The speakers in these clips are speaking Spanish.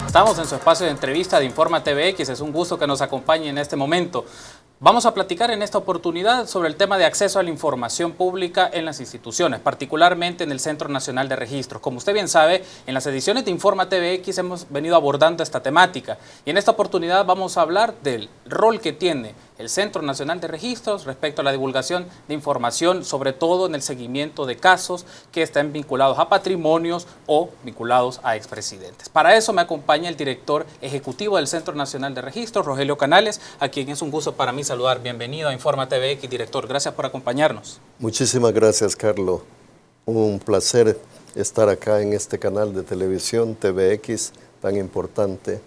Estamos en su espacio de entrevista de Informa TVX. Es un gusto que nos acompañe en este momento. Vamos a platicar en esta oportunidad sobre el tema de acceso a la información pública en las instituciones, particularmente en el Centro Nacional de Registros. Como usted bien sabe, en las ediciones de Informa TVX hemos venido abordando esta temática y en esta oportunidad vamos a hablar del rol que tiene el Centro Nacional de Registros respecto a la divulgación de información, sobre todo en el seguimiento de casos que estén vinculados a patrimonios o vinculados a expresidentes. Para eso me acompaña el director ejecutivo del Centro Nacional de Registros, Rogelio Canales, a quien es un gusto para mí saludar. Bienvenido a Informa TVX, director. Gracias por acompañarnos. Muchísimas gracias, Carlos. Un placer estar acá en este canal de televisión TVX tan importante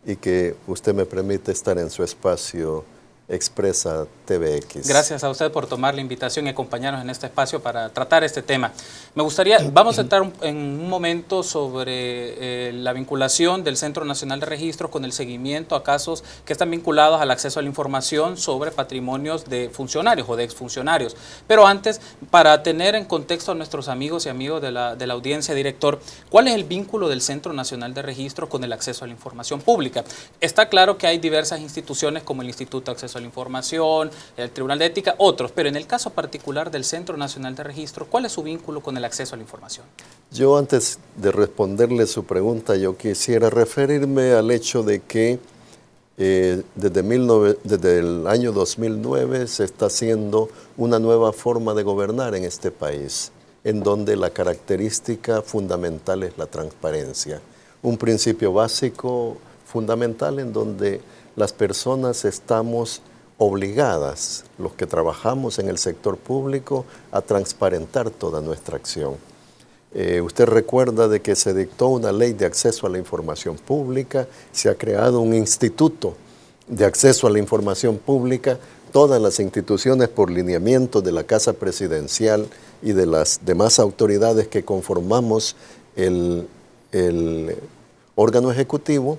y que usted me permite estar en su espacio Expresa TVX. Gracias a usted por tomar la invitación y acompañarnos en este espacio para tratar este tema. Me gustaría, vamos a entrar en un momento sobre la vinculación del Centro Nacional de Registros con el seguimiento a casos que están vinculados al acceso a la información sobre patrimonios de funcionarios o de exfuncionarios. Pero antes, para tener en contexto a nuestros amigos y amigos de la audiencia, director, ¿cuál es el vínculo del Centro Nacional de Registros con el acceso a la información pública? Está claro que hay diversas instituciones como el Instituto de Acceso a la Información, el Tribunal de Ética, otros, pero en el caso particular del Centro Nacional de Registro, ¿cuál es su vínculo con el acceso a la información? Yo, antes de responderle su pregunta, yo quisiera referirme al hecho de que desde el año 2009 se está haciendo una nueva forma de gobernar en este país, en donde la característica fundamental es la transparencia. Un principio básico fundamental en donde las personas estamos obligadas, los que trabajamos en el sector público, a transparentar toda nuestra acción. Usted recuerda de que se dictó una ley de acceso a la información pública, se ha creado un instituto de acceso a la información pública, todas las instituciones por lineamiento de la Casa Presidencial y de las demás autoridades que conformamos el órgano ejecutivo,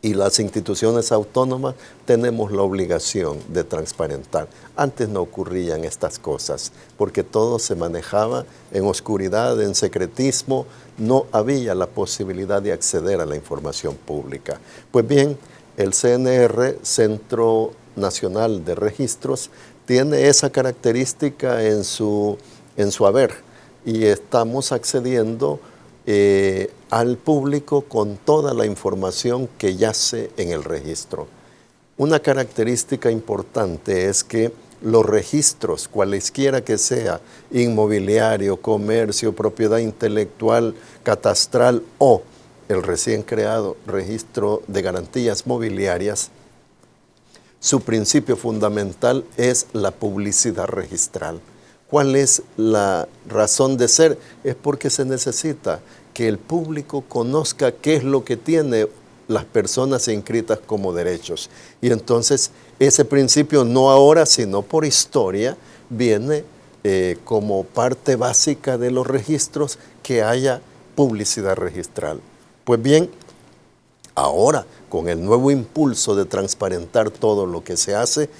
y las instituciones autónomas tenemos la obligación de transparentar. Antes no ocurrían estas cosas, porque todo se manejaba en oscuridad, en secretismo, no había la posibilidad de acceder a la información pública. Pues bien, el CNR, Centro Nacional de Registros, tiene esa característica en su haber y estamos accediendo al público con toda la información que yace en el registro. Una característica importante es que los registros, cualesquiera que sea, inmobiliario, comercio, propiedad intelectual, catastral o el recién creado registro de garantías mobiliarias, su principio fundamental es la publicidad registral. ¿Cuál es la razón de ser? Es porque se necesita que el público conozca qué es lo que tienen las personas inscritas como derechos. Y entonces ese principio, no ahora, sino por historia, viene como parte básica de los registros, que haya publicidad registral. Pues bien, ahora, con el nuevo impulso de transparentar todo lo que se hace,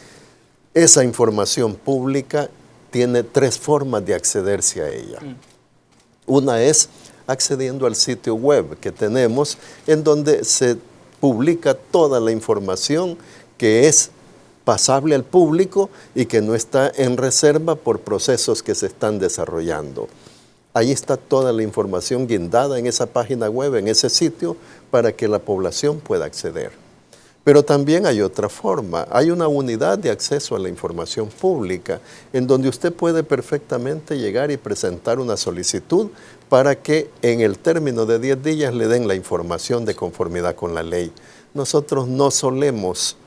esa información pública tiene tres formas de accederse a ella. Una es accediendo al sitio web que tenemos, en donde se publica toda la información que es pasable al público y que no está en reserva por procesos que se están desarrollando. Ahí está toda la información guindada en esa página web, en ese sitio, para que la población pueda acceder. Pero también hay otra forma, hay una unidad de acceso a la información pública en donde usted puede perfectamente llegar y presentar una solicitud para que en el término de 10 días le den la información de conformidad con la ley. Nosotros no solemos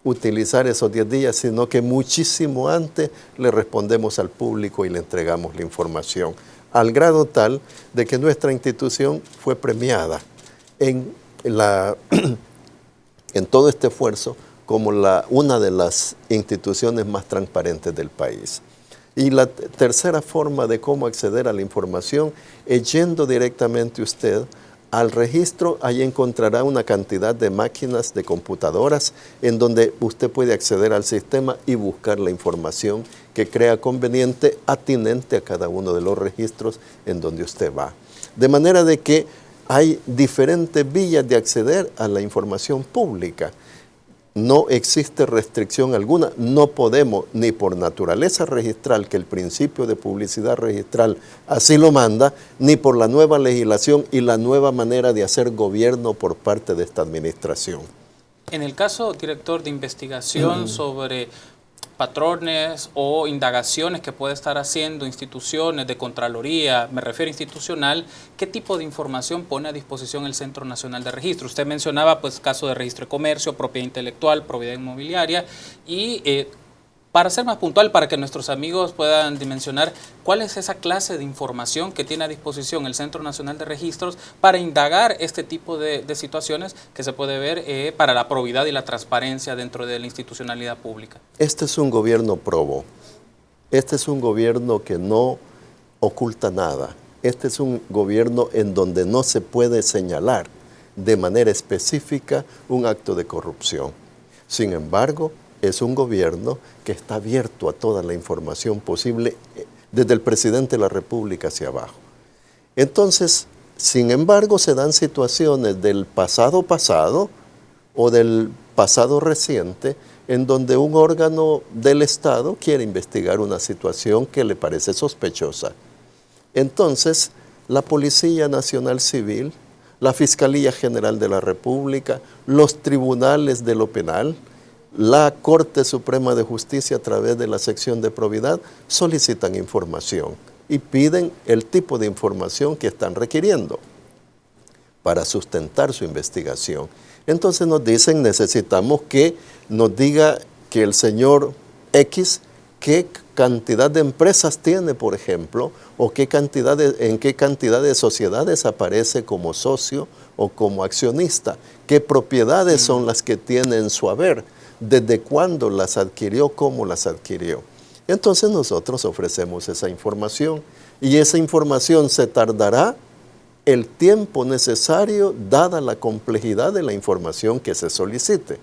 utilizar esos 10 días, sino que muchísimo antes le respondemos al público y le entregamos la información, al grado tal de que nuestra institución fue premiada en todo este esfuerzo como una de las instituciones más transparentes del país. Y la tercera forma de cómo acceder a la información es yendo directamente usted al registro. Ahí encontrará una cantidad de máquinas, de computadoras, en donde usted puede acceder al sistema y buscar la información que crea conveniente, atinente a cada uno de los registros en donde usted va. De manera de que hay diferentes vías de acceder a la información pública. No existe restricción alguna, no podemos, ni por naturaleza registral, que el principio de publicidad registral así lo manda, ni por la nueva legislación y la nueva manera de hacer gobierno por parte de esta administración. En el caso, director, de investigación sobre patrones o indagaciones que puede estar haciendo instituciones de Contraloría, me refiero institucional, ¿qué tipo de información pone a disposición el Centro Nacional de Registro? Usted mencionaba pues caso de registro de comercio, propiedad intelectual, propiedad inmobiliaria y para ser más puntual, para que nuestros amigos puedan dimensionar cuál es esa clase de información que tiene a disposición el Centro Nacional de Registros para indagar este tipo de situaciones que se puede ver para la probidad y la transparencia dentro de la institucionalidad pública. Este es un gobierno probo. Este es un gobierno que no oculta nada. Este es un gobierno en donde no se puede señalar de manera específica un acto de corrupción. Sin embargo, es un gobierno que está abierto a toda la información posible desde el presidente de la República hacia abajo. Entonces, sin embargo, se dan situaciones del pasado o del pasado reciente en donde un órgano del Estado quiere investigar una situación que le parece sospechosa. Entonces, la Policía Nacional Civil, la Fiscalía General de la República, los tribunales de lo penal, la Corte Suprema de Justicia a través de la sección de probidad solicitan información y piden el tipo de información que están requiriendo para sustentar su investigación. Entonces nos dicen, necesitamos que nos diga que el señor X qué cantidad de empresas tiene, por ejemplo, o en qué cantidad de sociedades aparece como socio o como accionista, qué propiedades son las que tiene en su haber, desde cuándo las adquirió, cómo las adquirió. Entonces nosotros ofrecemos esa información y esa información se tardará el tiempo necesario dada la complejidad de la información que se solicite.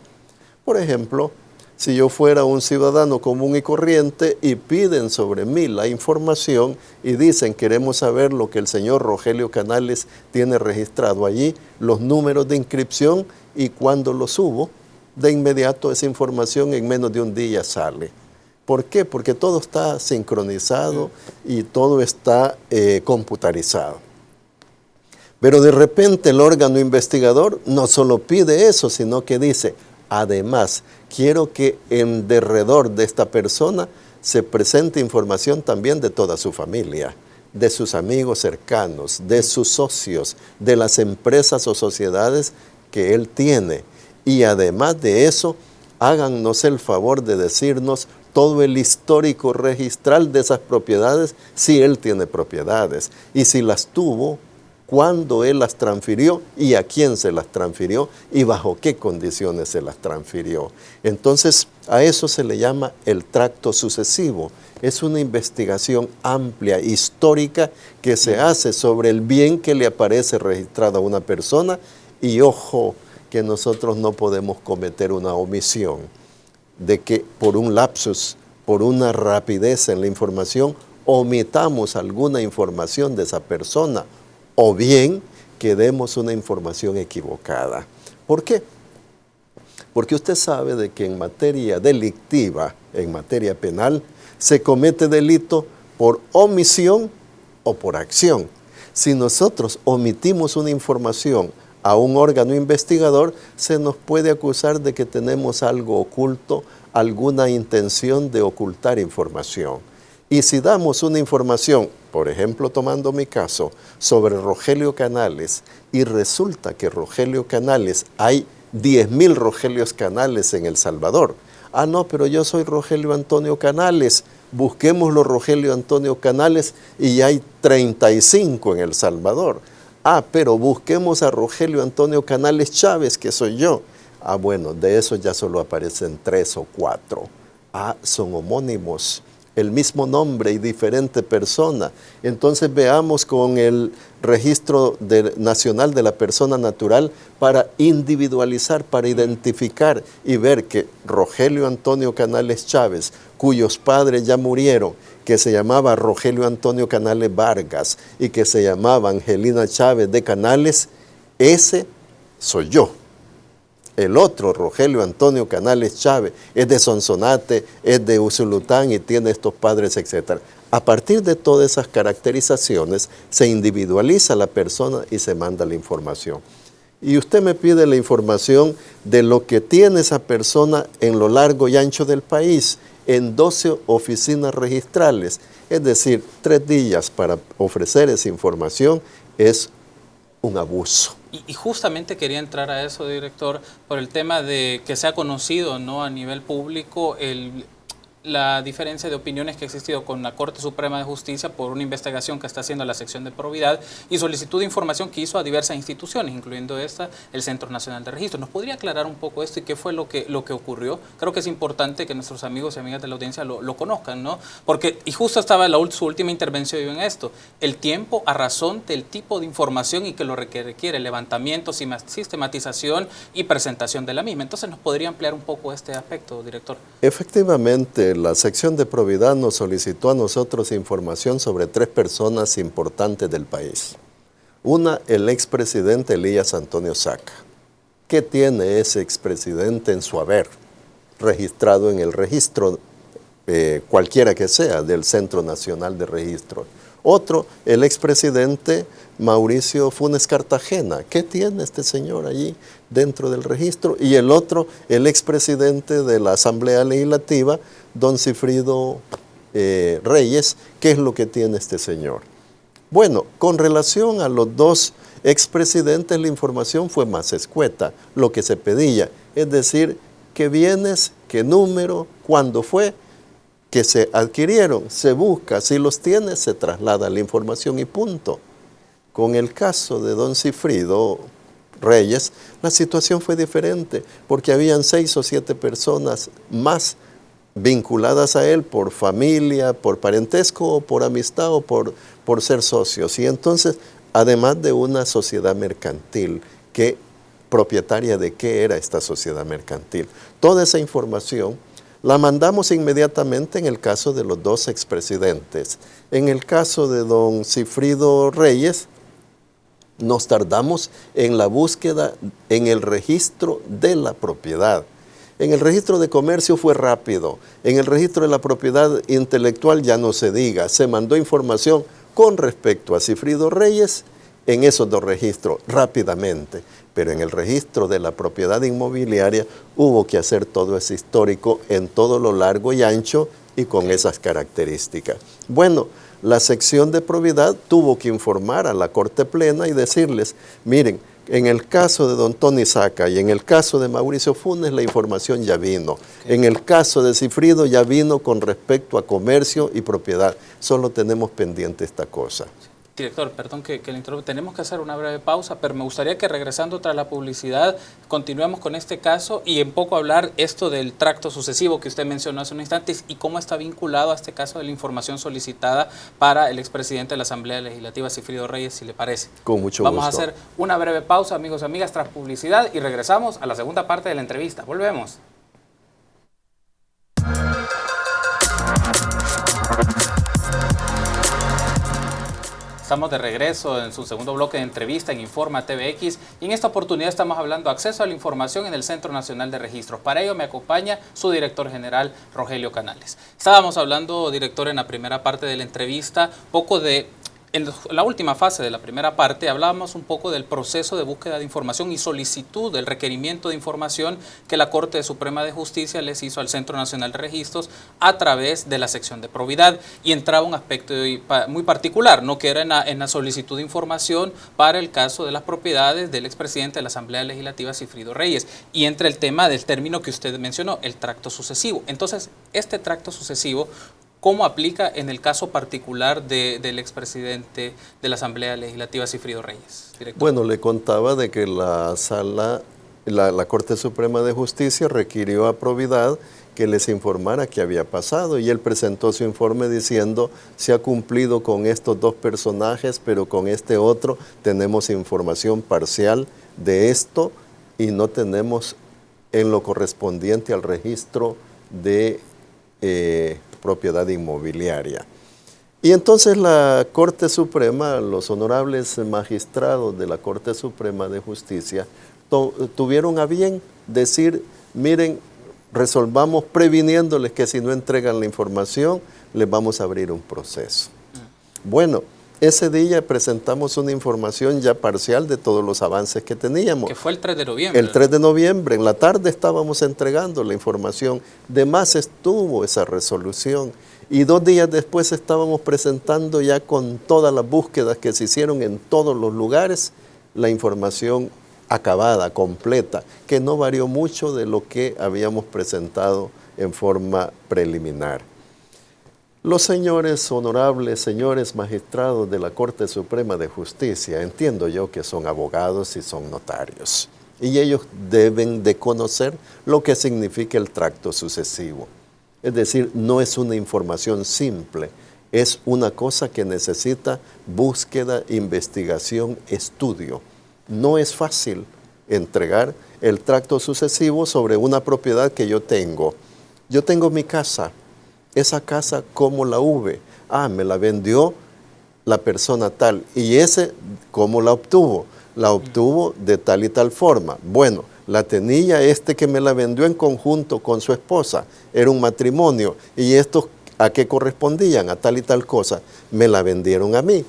Por ejemplo, si yo fuera un ciudadano común y corriente y piden sobre mí la información y dicen queremos saber lo que el señor Rogelio Canales tiene registrado allí, los números de inscripción y cuándo los subo, de inmediato esa información en menos de un día sale. ¿Por qué? Porque todo está sincronizado y todo está computarizado. Pero de repente el órgano investigador no solo pide eso, sino que dice, además, quiero que en derredor de esta persona se presente información también de toda su familia, de sus amigos cercanos, de sus socios, de las empresas o sociedades que él tiene. Y además de eso, háganos el favor de decirnos todo el histórico registral de esas propiedades, si él tiene propiedades, y si las tuvo, cuándo él las transfirió y a quién se las transfirió y bajo qué condiciones se las transfirió. Entonces, a eso se le llama el tracto sucesivo. Es una investigación amplia, histórica, que se hace sobre el bien que le aparece registrado a una persona y, ojo, que nosotros no podemos cometer una omisión de que por un lapsus, por una rapidez en la información, omitamos alguna información de esa persona o bien que demos una información equivocada. ¿Por qué? Porque usted sabe de que en materia delictiva, en materia penal, se comete delito por omisión o por acción. Si nosotros omitimos una información a un órgano investigador, se nos puede acusar de que tenemos algo oculto, alguna intención de ocultar información. Y si damos una información, por ejemplo, tomando mi caso, sobre Rogelio Canales, y resulta que Rogelio Canales, hay 10,000 Rogelios Canales en El Salvador. Ah, no, pero yo soy Rogelio Antonio Canales. Busquémoslo Rogelio Antonio Canales y hay 35 en El Salvador. Ah, pero busquemos a Rogelio Antonio Canales Chávez, que soy yo. Ah, bueno, de eso ya solo aparecen 3 o 4. Ah, son homónimos. el mismo nombre y diferente persona. Entonces veamos con el registro nacional de la persona natural para individualizar, para identificar y ver que Rogelio Antonio Canales Chávez, cuyos padres ya murieron, que se llamaba Rogelio Antonio Canales Vargas y que se llamaba Angelina Chávez de Canales, ese soy yo. El otro, Rogelio Antonio Canales Chávez, es de Sonsonate, es de Usulután y tiene estos padres, etc. A partir de todas esas caracterizaciones, se individualiza la persona y se manda la información. Y usted me pide la información de lo que tiene esa persona en lo largo y ancho del país, en 12 oficinas registrales. Es decir, 3 días para ofrecer esa información es un abuso. Y justamente quería entrar a eso, director, por el tema de que se ha conocido, ¿no?, a nivel público la diferencia de opiniones que ha existido con la Corte Suprema de Justicia por una investigación que está haciendo la sección de probidad y solicitud de información que hizo a diversas instituciones, incluyendo esta, el Centro Nacional de Registros. ¿Nos podría aclarar un poco esto y qué fue lo que ocurrió? Creo que es importante que nuestros amigos y amigas de la audiencia lo conozcan, ¿no? Porque, y justo estaba su última intervención en esto, el tiempo a razón del tipo de información y que lo requiere levantamiento, sistematización y presentación de la misma. Entonces, ¿nos podría ampliar un poco este aspecto, director? Efectivamente, la sección de probidad nos solicitó a nosotros información sobre 3 personas importantes del país. Una, el expresidente Elías Antonio Saca. ¿Qué tiene ese expresidente en su haber? Registrado en el registro, cualquiera que sea, del Centro Nacional de Registro. Otro, el expresidente Mauricio Funes Cartagena. ¿Qué tiene este señor allí dentro del registro? Y el otro, el expresidente de la Asamblea Legislativa, don Cifrido Reyes. ¿Qué es lo que tiene este señor? Bueno, con relación a los 2 expresidentes, la información fue más escueta, lo que se pedía, es decir, qué bienes, qué número, cuándo fue, que se adquirieron, se busca, si los tiene, se traslada la información y punto. Con el caso de don Cifrido Reyes, la situación fue diferente, porque habían 6 o 7 personas más vinculadas a él por familia, por parentesco, o por amistad, o por ser socios. Y entonces, además de una sociedad mercantil, propietaria de qué era esta sociedad mercantil. Toda esa información la mandamos inmediatamente en el caso de los 2 expresidentes. En el caso de don Cifrido Reyes, nos tardamos en la búsqueda en el registro de la propiedad. En el registro de comercio fue rápido. En el registro de la propiedad intelectual ya no se diga. Se mandó información con respecto a Cifrido Reyes en esos 2 registros rápidamente. Pero en el registro de la propiedad inmobiliaria hubo que hacer todo ese histórico en todo lo largo y ancho y con esas características. Bueno, la sección de probidad tuvo que informar a la Corte Plena y decirles, miren, en el caso de don Tony Saca y en el caso de Mauricio Funes la información ya vino. En el caso de Cifrido ya vino con respecto a comercio y propiedad. Solo tenemos pendiente esta cosa. Director, perdón que le interrumpa, tenemos que hacer una breve pausa, pero me gustaría que regresando tras la publicidad continuemos con este caso y en poco hablar esto del tracto sucesivo que usted mencionó hace un instante y cómo está vinculado a este caso de la información solicitada para el expresidente de la Asamblea Legislativa, Cifrido Reyes, si le parece. Con mucho gusto. Vamos a hacer una breve pausa, amigos y amigas, tras publicidad y regresamos a la segunda parte de la entrevista. Volvemos. Estamos de regreso en su segundo bloque de entrevista en Informa TVX y en esta oportunidad estamos hablando de acceso a la información en el Centro Nacional de Registros. Para ello me acompaña su director general, Rogelio Canales. Estábamos hablando, director, en la primera parte de la entrevista, poco de... En la última fase de la primera parte hablábamos un poco del proceso de búsqueda de información y solicitud del requerimiento de información que la Corte Suprema de Justicia les hizo al Centro Nacional de Registros a través de la sección de probidad. Y entraba un aspecto muy particular, ¿no?, que era en la solicitud de información para el caso de las propiedades del expresidente de la Asamblea Legislativa, Cifrido Reyes. Y entra el tema del término que usted mencionó, el tracto sucesivo. Entonces, este tracto sucesivo, ¿cómo aplica en el caso particular del expresidente de la Asamblea Legislativa, Cifrido Reyes? Director. Bueno, le contaba de que la Corte Suprema de Justicia requirió a probidad que les informara qué había pasado. Y él presentó su informe diciendo, se ha cumplido con estos 2 personajes, pero con este otro tenemos información parcial de esto y no tenemos en lo correspondiente al registro de propiedad inmobiliaria. Y entonces la Corte Suprema, los honorables magistrados de la Corte Suprema de Justicia, tuvieron a bien decir, miren, resolvamos previniéndoles que si no entregan la información, les vamos a abrir un proceso. Bueno, ese día presentamos una información ya parcial de todos los avances que teníamos. Que fue el 3 de noviembre. El 3 de noviembre, en la tarde estábamos entregando la información. De más estuvo esa resolución. Y 2 días después estábamos presentando ya con todas las búsquedas que se hicieron en todos los lugares, la información acabada, completa, que no varió mucho de lo que habíamos presentado en forma preliminar. Los señores honorables, señores magistrados de la Corte Suprema de Justicia, entiendo yo que son abogados y son notarios, y ellos deben de conocer lo que significa el tracto sucesivo. Es decir, no es una información simple, es una cosa que necesita búsqueda, investigación, estudio. No es fácil entregar el tracto sucesivo sobre una propiedad que yo tengo. Yo tengo mi casa. Esa casa, ¿cómo la hube? Me la vendió la persona tal. ¿Y ese cómo la obtuvo? La obtuvo de tal y tal forma. Bueno, la tenía que me la vendió en conjunto con su esposa. Era un matrimonio. ¿Y estos a qué correspondían? A tal y tal cosa. Me la vendieron a mí.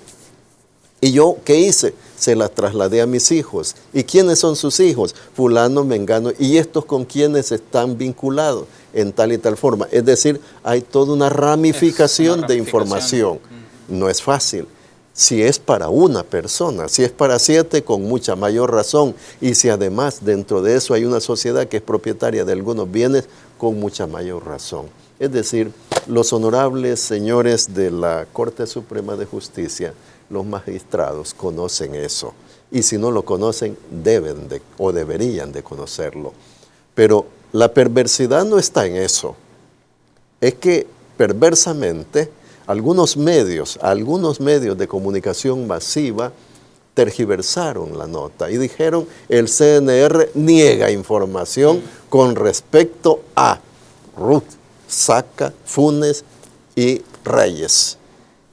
¿Y yo qué hice? Se las trasladé a mis hijos. ¿Y quiénes son sus hijos? Fulano, mengano. ¿Y estos con quiénes están vinculados? En tal y tal forma. Es decir, hay toda una ramificación de información. No es fácil. Si es para una persona, si es para 7, con mucha mayor razón. Y si además dentro de eso hay una sociedad que es propietaria de algunos bienes, con mucha mayor razón. Es decir, los honorables señores de la Corte Suprema de Justicia, los magistrados, conocen eso. Y si no lo conocen, deben de o deberían de conocerlo. Pero la perversidad no está en eso. Es que perversamente algunos medios de comunicación masiva tergiversaron la nota y dijeron el CNR niega información con respecto a Ruth, Saca, Funes y Reyes.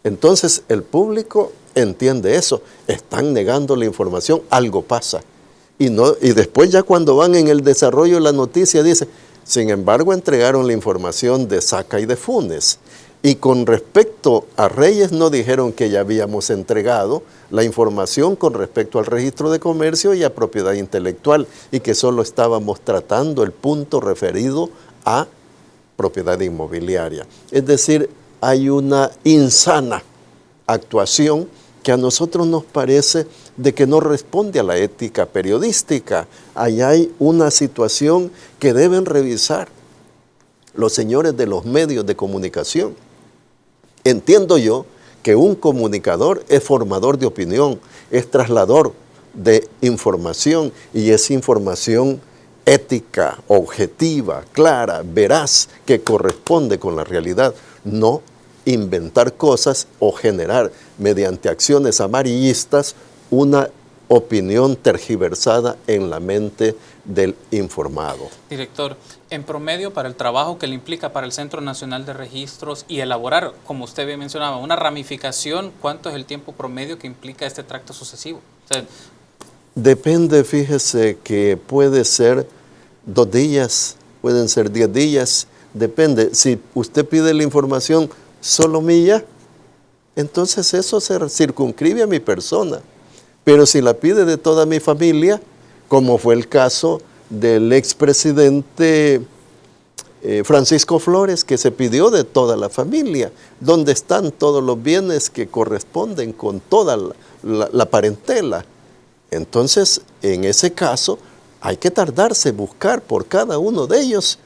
Entonces el público entiende eso, están negando la información, algo pasa. Y después ya cuando van en el desarrollo de la noticia dice, sin embargo entregaron la información de Saca y de Funes. Y con respecto a Reyes no dijeron que ya habíamos entregado la información con respecto al registro de comercio y a propiedad intelectual y que solo estábamos tratando el punto referido a propiedad inmobiliaria. Es decir, hay una insana actuación que a nosotros nos parece de que no responde a la ética periodística. Ahí hay una situación que deben revisar los señores de los medios de comunicación. Entiendo yo que un comunicador es formador de opinión, es traslador de información y es información ética, objetiva, clara, veraz, que corresponde con la realidad, no inventar cosas o generar mediante acciones amarillistas una opinión tergiversada en la mente del informado. Director, en promedio para el trabajo que le implica para el Centro Nacional de Registros y elaborar, como usted bien mencionaba, una ramificación, ¿cuánto es el tiempo promedio que implica este tracto sucesivo? O sea, depende, fíjese que puede ser 2 días, pueden ser 10 días, depende. Si usted pide la información solo mía, entonces eso se circunscribe a mi persona. Pero si la pide de toda mi familia, como fue el caso del expresidente Francisco Flores, que se pidió de toda la familia, donde están todos los bienes que corresponden con toda la parentela. Entonces, en ese caso, hay que tardarse, buscar por cada uno de ellos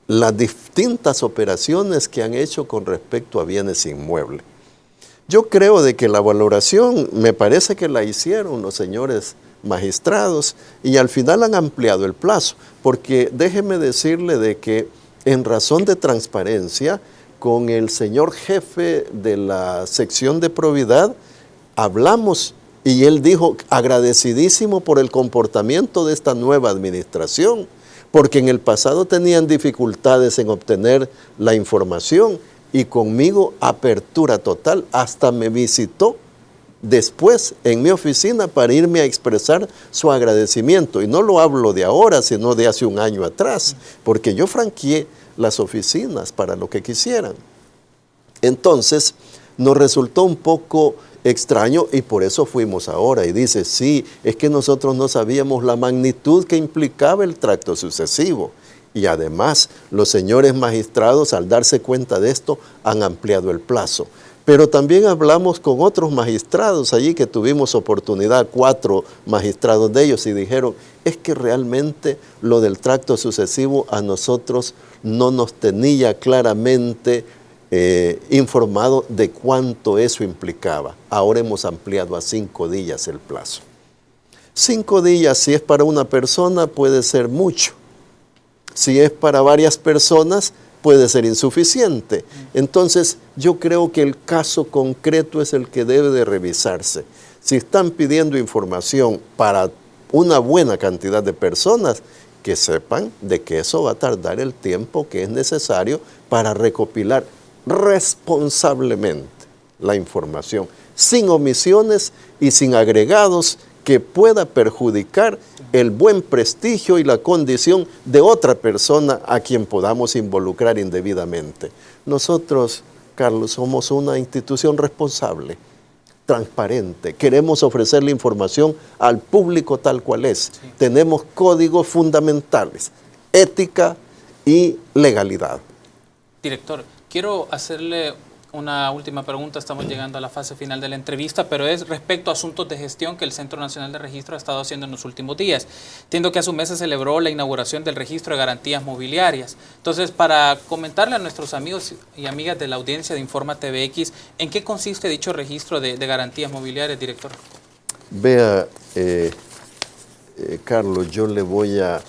las distintas operaciones que han hecho con respecto a bienes inmuebles. Yo creo de que la valoración, me parece que la hicieron los señores magistrados y al final han ampliado el plazo, porque déjeme decirle de que en razón de transparencia, con el señor jefe de la sección de probidad, hablamos y él dijo, agradecidísimo por el comportamiento de esta nueva administración, porque en el pasado tenían dificultades en obtener la información y conmigo apertura total, hasta me visitó después en mi oficina para irme a expresar su agradecimiento. Y no lo hablo de ahora, sino de hace un año atrás, porque yo franqueé las oficinas para lo que quisieran. Entonces, nos resultó un poco extraño y por eso fuimos ahora. Y dice, sí, es que nosotros no sabíamos la magnitud que implicaba el tracto sucesivo. Y además, los señores magistrados, al darse cuenta de esto, han ampliado el plazo. Pero también hablamos con otros magistrados allí que tuvimos oportunidad, 4 magistrados de ellos, y dijeron, es que realmente lo del tracto sucesivo a nosotros no nos tenía claramente informado de cuánto eso implicaba. Ahora hemos ampliado a 5 días el plazo. 5 días, si es para una persona, puede ser mucho. Si es para varias personas, puede ser insuficiente. Entonces, yo creo que el caso concreto es el que debe de revisarse. Si están pidiendo información para una buena cantidad de personas, que sepan de que eso va a tardar el tiempo que es necesario para recopilar responsablemente la información, sin omisiones y sin agregados que pueda perjudicar el buen prestigio y la condición de otra persona a quien podamos involucrar indebidamente. Nosotros, Carlos, somos una institución responsable, transparente. Queremos ofrecerle información al público tal cual es. Sí. Tenemos códigos fundamentales, ética y legalidad. Director, quiero hacerle una última pregunta, estamos llegando a la fase final de la entrevista, pero es respecto a asuntos de gestión que el Centro Nacional de Registro ha estado haciendo en los últimos días. Entiendo que hace un mes se celebró la inauguración del registro de garantías mobiliarias. Entonces, para comentarle a nuestros amigos y amigas de la audiencia de Informa TVX, ¿en qué consiste dicho registro de garantías mobiliarias, director? Vea, Carlos, yo le voy a,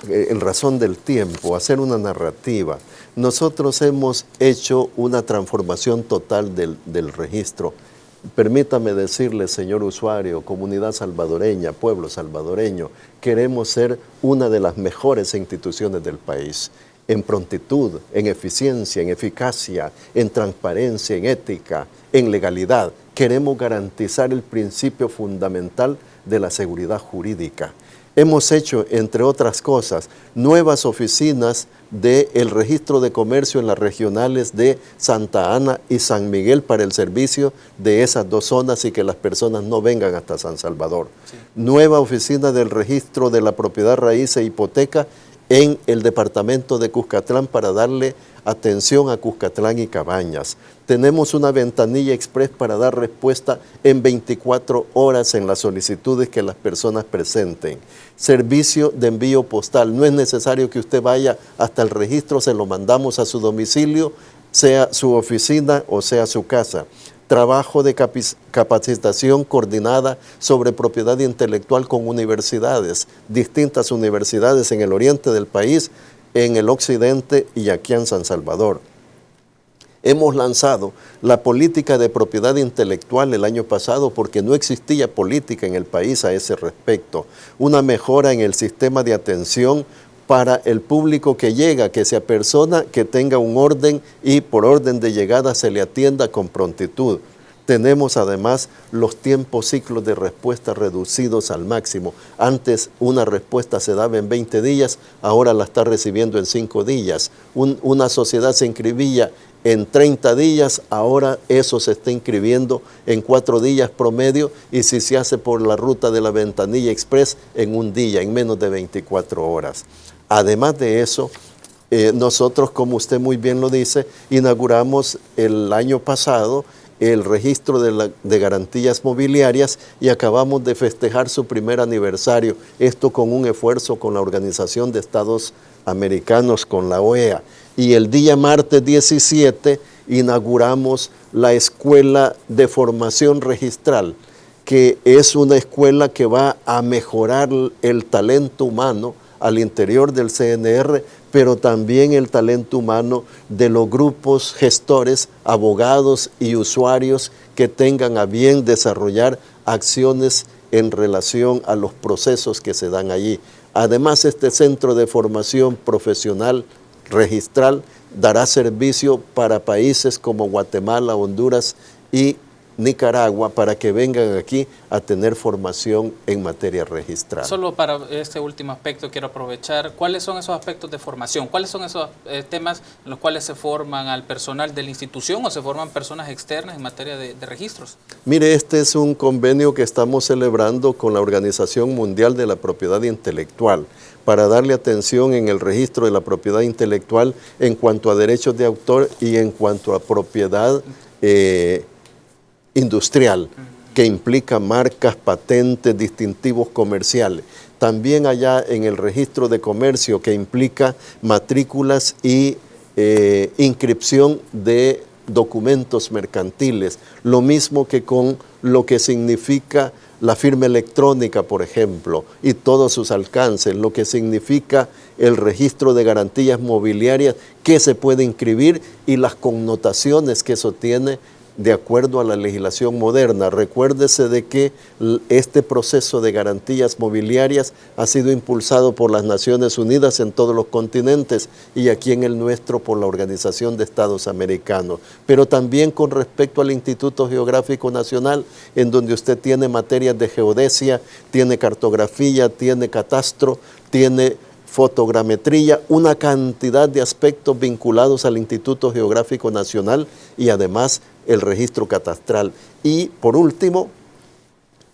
en razón del tiempo, hacer una narrativa. Nosotros hemos hecho una transformación total del registro. Permítame decirle, señor usuario, comunidad salvadoreña, pueblo salvadoreño, queremos ser una de las mejores instituciones del país, en prontitud, en eficiencia, en eficacia, en transparencia, en ética, en legalidad. Queremos garantizar el principio fundamental de la seguridad jurídica. Hemos hecho, entre otras cosas, nuevas oficinas del registro de comercio en las regionales de Santa Ana y San Miguel para el servicio de esas 2 zonas y que las personas no vengan hasta San Salvador. Sí. Nueva oficina del registro de la propiedad raíz e hipoteca en el departamento de Cuscatlán para darle atención a Cuscatlán y Cabañas. Tenemos una ventanilla express para dar respuesta en 24 horas en las solicitudes que las personas presenten. Servicio de envío postal. No es necesario que usted vaya hasta el registro, se lo mandamos a su domicilio, sea su oficina o sea su casa. Trabajo de capacitación coordinada sobre propiedad intelectual con universidades, distintas universidades en el oriente del país, en el occidente y aquí en San Salvador. Hemos lanzado la política de propiedad intelectual el año pasado porque no existía política en el país a ese respecto. Una mejora en el sistema de atención para el público que llega, que sea persona que tenga un orden y por orden de llegada se le atienda con prontitud. Tenemos además los tiempos ciclos de respuesta reducidos al máximo. Antes una respuesta se daba en 20 días, ahora la está recibiendo en 5 días. Una sociedad se inscribía en 30 días, ahora eso se está inscribiendo en 4 días promedio y si se hace por la ruta de la ventanilla express en 1 día, en menos de 24 horas. Además de eso, nosotros, como usted muy bien lo dice, inauguramos el año pasado el registro de garantías mobiliarias y acabamos de festejar su primer aniversario, esto con un esfuerzo con la Organización de Estados Americanos, con la OEA. Y el día martes 17 inauguramos la Escuela de Formación Registral, que es una escuela que va a mejorar el talento humano al interior del CNR pero también el talento humano de los grupos gestores, abogados y usuarios que tengan a bien desarrollar acciones en relación a los procesos que se dan allí. Además, este centro de formación profesional registral dará servicio para países como Guatemala, Honduras y Nicaragua para que vengan aquí a tener formación en materia registral. Solo para este último aspecto quiero aprovechar, ¿cuáles son esos aspectos de formación? ¿Cuáles son esos temas en los cuales se forman al personal de la institución o se forman personas externas en materia de registros? Mire, este es un convenio que estamos celebrando con la Organización Mundial de la Propiedad Intelectual para darle atención en el registro de la propiedad intelectual en cuanto a derechos de autor y en cuanto a propiedad industrial, que implica marcas, patentes, distintivos comerciales. También allá en el registro de comercio, que implica matrículas y inscripción de documentos mercantiles. Lo mismo que con lo que significa la firma electrónica, por ejemplo, y todos sus alcances, lo que significa el registro de garantías mobiliarias, que se puede inscribir y las connotaciones que eso tiene de acuerdo a la legislación moderna. Recuérdese de que este proceso de garantías mobiliarias ha sido impulsado por las Naciones Unidas en todos los continentes y aquí en el nuestro por la Organización de Estados Americanos. Pero también con respecto al Instituto Geográfico Nacional, en donde usted tiene materias de geodesia, tiene cartografía, tiene catastro, tiene fotogrametría, una cantidad de aspectos vinculados al Instituto Geográfico Nacional y además el registro catastral. Y por último,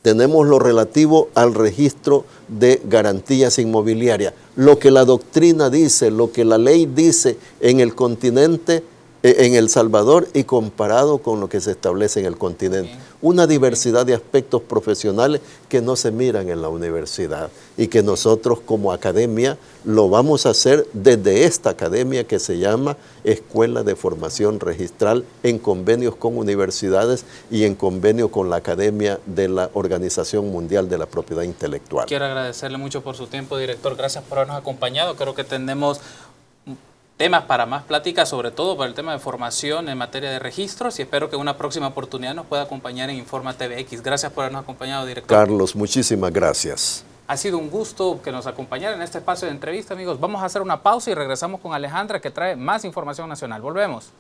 tenemos lo relativo al registro de garantías inmobiliarias. Lo que la doctrina dice, lo que la ley dice en el continente, en El Salvador y comparado con lo que se establece en el continente. Una diversidad de aspectos profesionales que no se miran en la universidad y que nosotros como academia lo vamos a hacer desde esta academia que se llama Escuela de Formación Registral en convenios con universidades y en convenio con la Academia de la Organización Mundial de la Propiedad Intelectual. Quiero agradecerle mucho por su tiempo, director. Gracias por habernos acompañado. Creo que tenemos temas para más pláticas, sobre todo para el tema de formación en materia de registros, y espero que en una próxima oportunidad nos pueda acompañar en Informa TVX. Gracias por habernos acompañado, director. Carlos, muchísimas gracias. Ha sido un gusto que nos acompañara en este espacio de entrevista, amigos. Vamos a hacer una pausa y regresamos con Alejandra, que trae más información nacional. Volvemos.